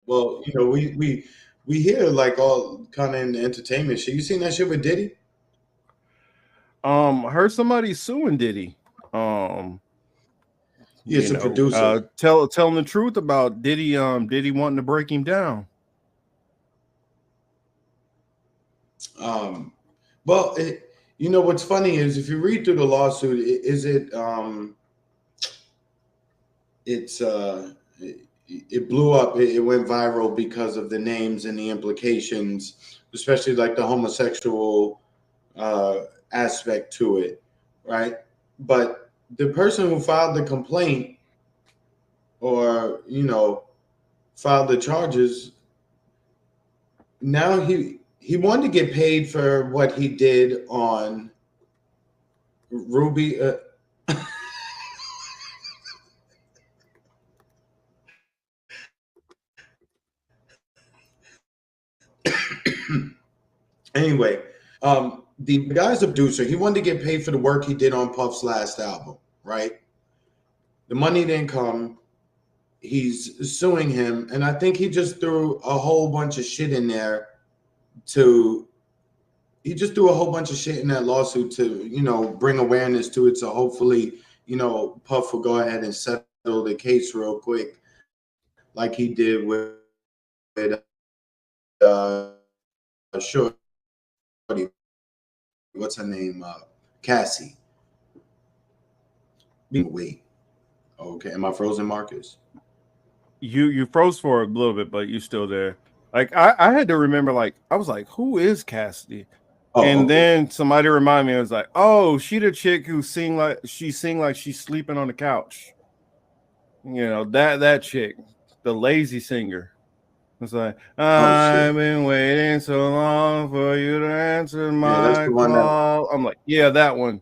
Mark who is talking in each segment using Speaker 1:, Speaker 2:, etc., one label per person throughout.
Speaker 1: Well, we hear like all kind of in the entertainment shit. You seen that shit with Diddy?
Speaker 2: I heard somebody suing Diddy. Um,
Speaker 1: Yeah, it's a producer.
Speaker 2: telling the truth about Diddy. Diddy wanting to break him down.
Speaker 1: Um, well, what's funny is if you read through the lawsuit, is it it's it blew up. It went viral because of the names and the implications, especially like the homosexual uh, aspect to it, right? But the person who filed the complaint or filed the charges, now he wanted to get paid for what he did on Ruby. Anyway, the guy's a producer. He wanted to get paid for the work he did on Puff's last album, right? The money didn't come. He's suing him, and I think he just threw a whole bunch of shit in there to. He just threw a whole bunch of shit in that lawsuit to, bring awareness to it. So hopefully, Puff will go ahead and settle the case real quick, like he did with what's her name, Cassie. Wait, okay, am I frozen, Marcus?
Speaker 2: You froze for a little bit, but you still there. Like I had to remember. Like I was like, who is Cassidy?
Speaker 1: Oh,
Speaker 2: And
Speaker 1: okay.
Speaker 2: then somebody reminded me. I was like, oh, she the chick who sing like she's sleeping on the couch. That chick, the lazy singer. It's like,
Speaker 1: Oh
Speaker 2: I've
Speaker 1: shit.
Speaker 2: been waiting so long for you to answer
Speaker 1: Yeah, that's
Speaker 2: my
Speaker 1: the one that.
Speaker 2: call. I'm like, yeah, that one.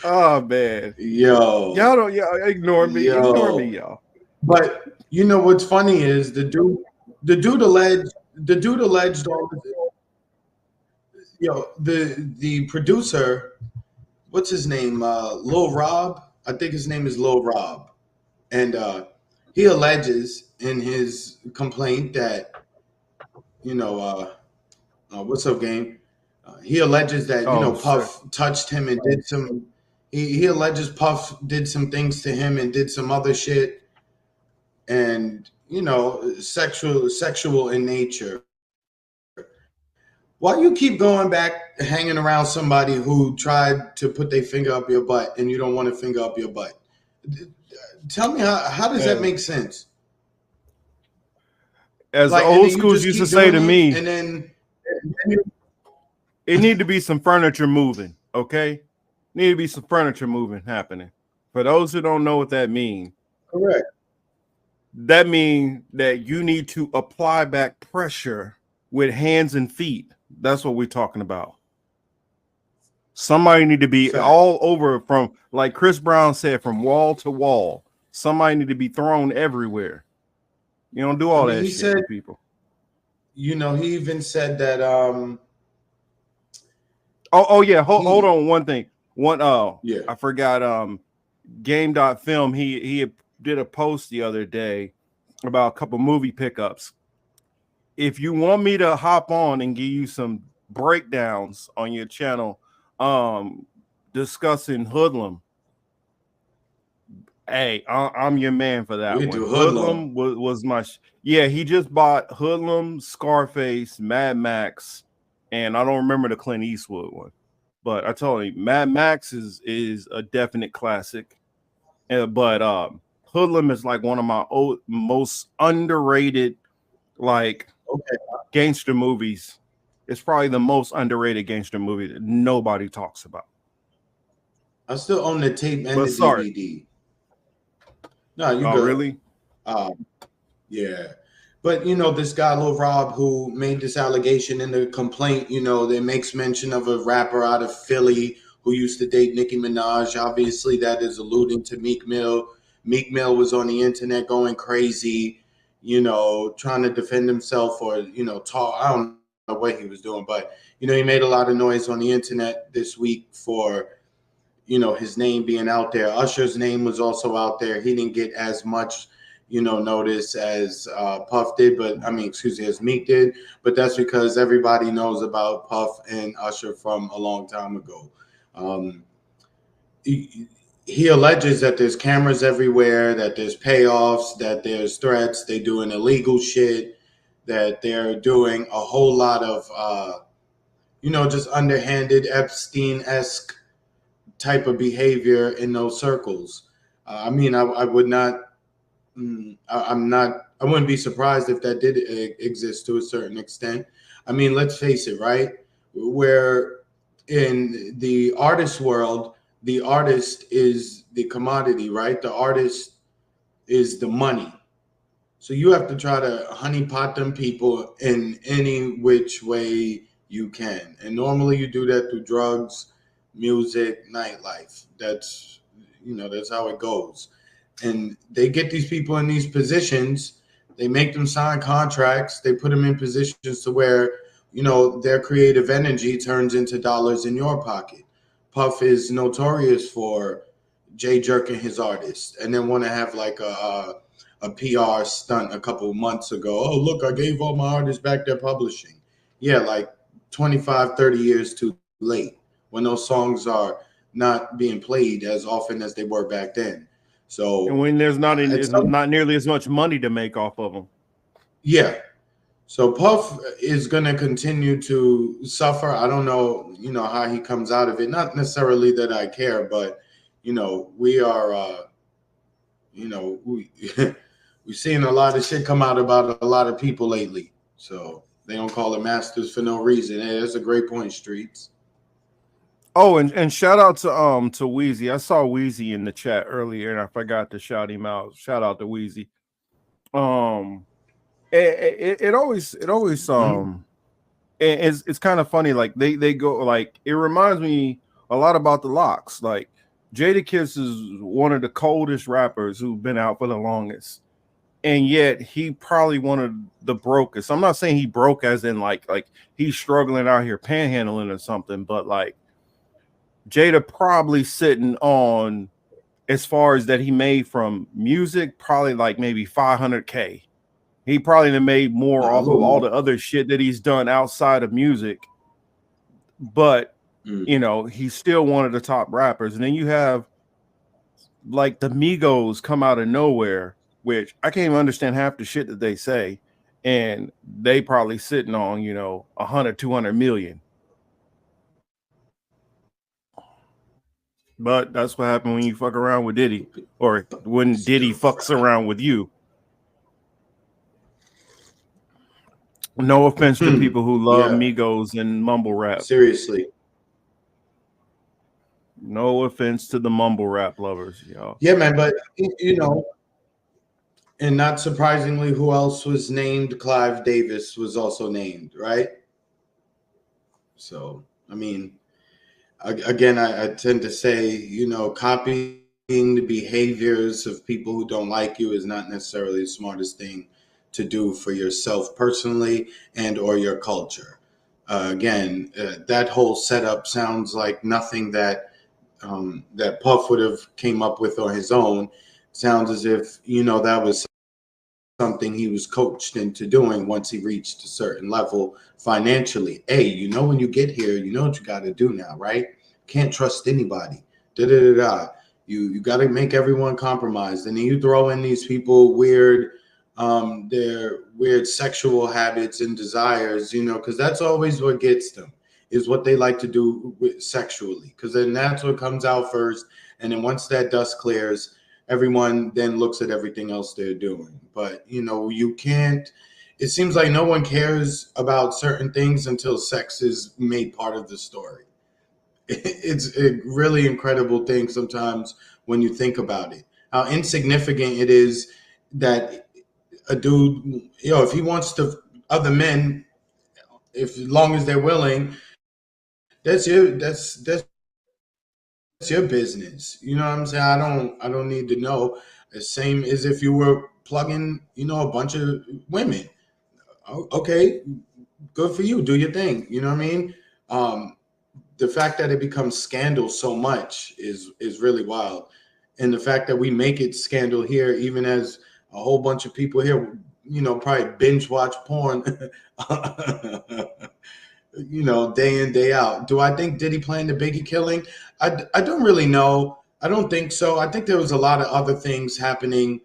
Speaker 2: Oh man.
Speaker 1: Yo,
Speaker 2: Y'all don't ignore me. Ignore me,
Speaker 1: yo.
Speaker 2: y'all.
Speaker 1: But what's funny is the dude alleged all of it. The producer, what's his name? Lil Rob. I think his name is Lil Rob, and he alleges in his complaint that you know what's up, game. He alleges that
Speaker 2: Oh, sir.
Speaker 1: Puff touched him and did some. He alleges Puff did some things to him and did some other shit, and sexual in nature. Why you keep going back hanging around somebody who tried to put their finger up your butt and you don't want to finger up your butt? Tell me how does that
Speaker 2: As
Speaker 1: make sense?
Speaker 2: as the
Speaker 1: Like, and
Speaker 2: old
Speaker 1: then you
Speaker 2: schools
Speaker 1: just
Speaker 2: used to
Speaker 1: keep
Speaker 2: say
Speaker 1: doing
Speaker 2: to
Speaker 1: it,
Speaker 2: me,
Speaker 1: and then
Speaker 2: it need to be some furniture moving, okay? Need to be some furniture moving happening. For those who don't know what
Speaker 1: correct.
Speaker 2: that means that you need to apply back pressure with hands and feet. That's what we're talking about. Somebody need to be
Speaker 1: Fact.
Speaker 2: all over from, like Chris Brown said, from wall to wall. Somebody need to be thrown everywhere. You don't do
Speaker 1: I
Speaker 2: all
Speaker 1: mean,
Speaker 2: that
Speaker 1: he
Speaker 2: shit
Speaker 1: said,
Speaker 2: to people.
Speaker 1: he even said that
Speaker 2: Oh yeah. Hold
Speaker 1: he
Speaker 2: on one thing.
Speaker 1: yeah.
Speaker 2: I forgot game.film. He did a post the other day about a couple movie pickups. If you want me to hop on and give you some breakdowns on your channel, um, discussing Hoodlum, hey, I'm your man for that
Speaker 1: We
Speaker 2: one.
Speaker 1: do hoodlum.
Speaker 2: Hoodlum was my yeah. He just bought Hoodlum, Scarface, Mad Max, and I don't remember the Clint Eastwood one. But I told you, Mad Max is a definite classic. But Hoodlum is like one of my most underrated like
Speaker 1: Okay.
Speaker 2: gangster movies. It's probably the most underrated gangster movie that nobody talks about.
Speaker 1: I still own the tape and
Speaker 2: But
Speaker 1: the
Speaker 2: sorry.
Speaker 1: DVD. No, you
Speaker 2: Oh,
Speaker 1: good.
Speaker 2: really?
Speaker 1: Um, yeah. But this guy Lil Rob who made this allegation in the complaint, that makes mention of a rapper out of Philly who used to date Nicki Minaj. Obviously, that is alluding to Meek Mill. Meek Mill was on the internet going crazy, trying to defend himself or talk. I don't know. what he was doing, but he made a lot of noise on the internet this week for his name being out there. Usher's name was also out there. He didn't get as much notice as Puff did, but as Meek did, but that's because everybody knows about Puff and Usher from a long time ago. He alleges that there's cameras everywhere, that there's payoffs, that there's threats, they doing illegal shit, that they're doing a whole lot of just underhanded Epstein-esque type of behavior in those circles. I would not. I wouldn't be surprised if that did exist to a certain extent. Let's face it, right? Where in the artist world, the artist is the commodity, right? The artist is the money. So you have to try to honeypot them people in any which way you can. And normally you do that through drugs, music, nightlife. That's how it goes. And they get these people in these positions, they make them sign contracts, they put them in positions to where, their creative energy turns into dollars in your pocket. Puff is notorious for jerking his artists and then want to have like a PR stunt a couple months ago. Oh, look, I gave all my artists back their publishing. Yeah, like 25, 30 years too late when those songs are not being played as often as they were back then. So,
Speaker 2: and when there's not nearly as much money to make off of them.
Speaker 1: Yeah. So Puff is going to continue to suffer. I don't know, how he comes out of it. Not necessarily that I care, but, we are, we've seen a lot of shit come out about a lot of people lately. So they don't call it masters for no reason. Hey, that's a great point, Streets.
Speaker 2: Oh, and shout out to Weezy. I saw Weezy in the chat earlier, and I forgot to shout him out. Shout out to Weezy. It always it's kind of funny. Like they go, like, it reminds me a lot about the Locks. Like Jadakiss is one of the coldest rappers who've been out for the longest, and yet he probably one of the brokest. I'm not saying he broke as in like he's struggling out here panhandling or something, but like Jada probably sitting on, as far as that he made from music, probably like maybe 500K. He probably made more off of all the other shit that he's done outside of music. But, he's still one of the top rappers. And then you have like the Migos come out of nowhere, which I can't even understand half the shit that they say. And they probably sitting on, 100, 200 million. But that's what happened when you fuck around with Diddy, or when Diddy fucks around with you. No offense to people who love Migos and mumble rap.
Speaker 1: Seriously.
Speaker 2: No offense to the mumble rap lovers, y'all.
Speaker 1: Yeah, man, but and not surprisingly, who else was named? Clive Davis was also named, right? So, again, I tend to say, copying the behaviors of people who don't like you is not necessarily the smartest thing to do for yourself personally and or your culture. That whole setup sounds like nothing that Puff would have came up with on his own. Sounds as if, that was something he was coached into doing once he reached a certain level financially. Hey, when you get here, you know what you got to do now, right? Can't trust anybody. You got to make everyone compromised. And then you throw in these people their weird sexual habits and desires, because that's always what gets them, is what they like to do sexually, because then that's what comes out first. And then once that dust clears, everyone then looks at everything else they're doing. But, you can't, it seems like no one cares about certain things until sex is made part of the story. It's a really incredible thing sometimes when you think about it, how insignificant it is that a dude, if he wants to other men, as long as they're willing, that's your business. You know what I'm saying? I don't need to know. The same as if you were plugging, a bunch of women. Okay, good for you. Do your thing. You know what I mean? The fact that it becomes scandal so much is really wild, and the fact that we make it scandal here, even as a whole bunch of people here, probably binge watch porn, day in day out. Do I think Diddy planned the Biggie killing? I don't really know. I don't think so. I think there was a lot of other things happening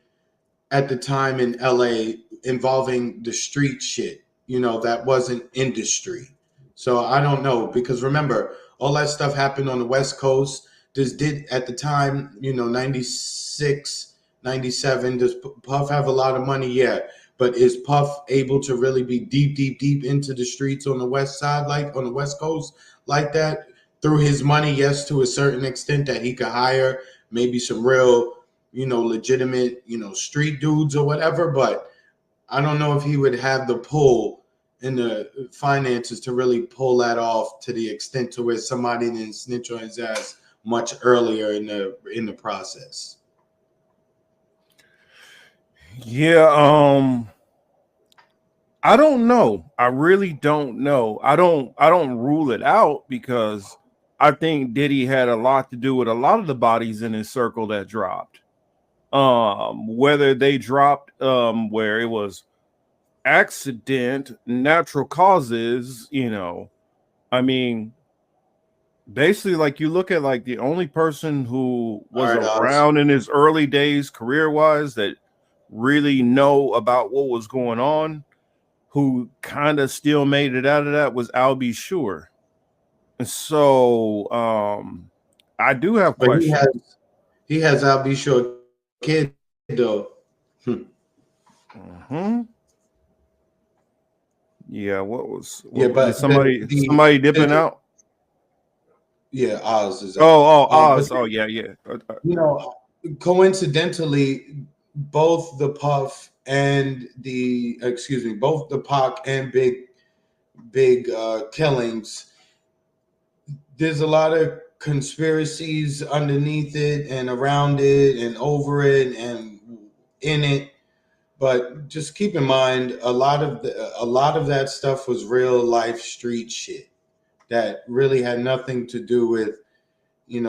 Speaker 1: at the time in LA involving the street shit, that wasn't industry. So I don't know, because remember, all that stuff happened on the West Coast. Does did at the time, 96, 97, does Puff have a lot of money? Yeah. But is Puff able to really be deep, deep, deep into the streets on the West Side, like on the West Coast, like that? Through his money, yes, to a certain extent, that he could hire maybe some real, legitimate, street dudes or whatever. But I don't know if he would have the pull and the finances to really pull that off to the extent to where somebody didn't snitch on his ass much earlier in the process.
Speaker 2: Yeah, I don't know. I really don't know. I don't rule it out, because I think Diddy had a lot to do with a lot of the bodies in his circle that dropped. Whether they dropped where it was accident, natural causes, I mean, basically, like, you look at like the only person who was around in his early days career-wise that really know about what was going on, who kind of still made it out of that, was Al B. Sure. And so I do have questions.
Speaker 1: He has Al B. Sure kid though.
Speaker 2: Yeah,
Speaker 1: but
Speaker 2: did somebody dipping out?
Speaker 1: Yeah, Oz is out.
Speaker 2: Oz. Yeah.
Speaker 1: Coincidentally, both the Puff and both the Pac and Big killings, there's a lot of conspiracies underneath it and around it and over it and in it. But just keep in mind, a lot of that stuff was real life street shit that really had nothing to do with,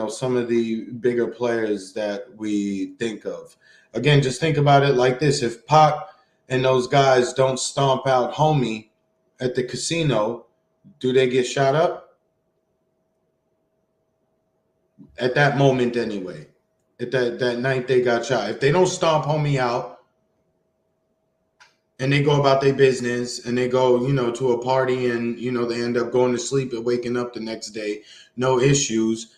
Speaker 1: some of the bigger players that we think of. Again, just think about it like this. If Pac and those guys don't stomp out Homie at the casino, do they get shot up? At that moment anyway. At that night they got shot. If they don't stomp Homie out, and they go about their business and they go, to a party and, they end up going to sleep and waking up the next day, no issues.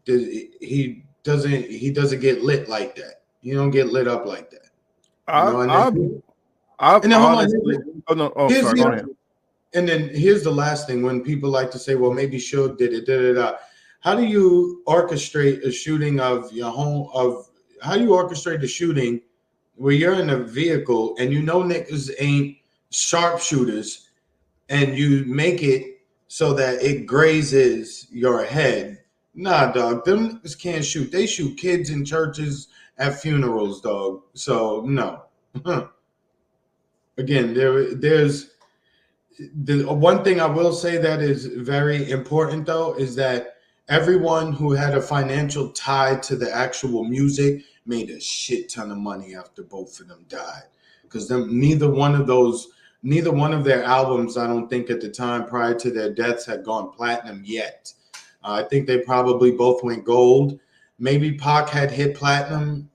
Speaker 1: He doesn't get lit like that. You don't get lit up like that. And then here's the last thing. When people like to say, well, maybe Suge did it, how do you orchestrate a shooting of your home, how do you orchestrate the shooting where you're in a vehicle and niggas ain't sharpshooters, and you make it so that it grazes your head? Nah, dog, them niggas can't shoot. They shoot kids in churches, at funerals, dog. So no. Again, there's the one thing I will say that is very important though, is that everyone who had a financial tie to the actual music made a shit ton of money after both of them died, because neither one of their albums, I don't think at the time prior to their deaths, had gone platinum yet. I think they probably both went gold. Maybe Pac had hit platinum.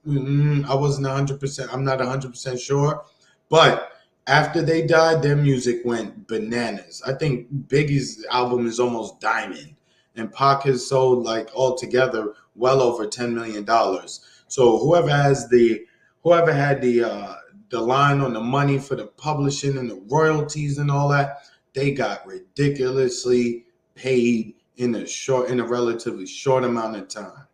Speaker 1: I wasn't 100%. I'm not 100% sure, but after they died, their music went bananas. I think Biggie's album is almost diamond, and Pac has sold like altogether well over $10 million. So whoever had the line on the money for the publishing and the royalties and all that, they got ridiculously paid in a relatively short amount of time.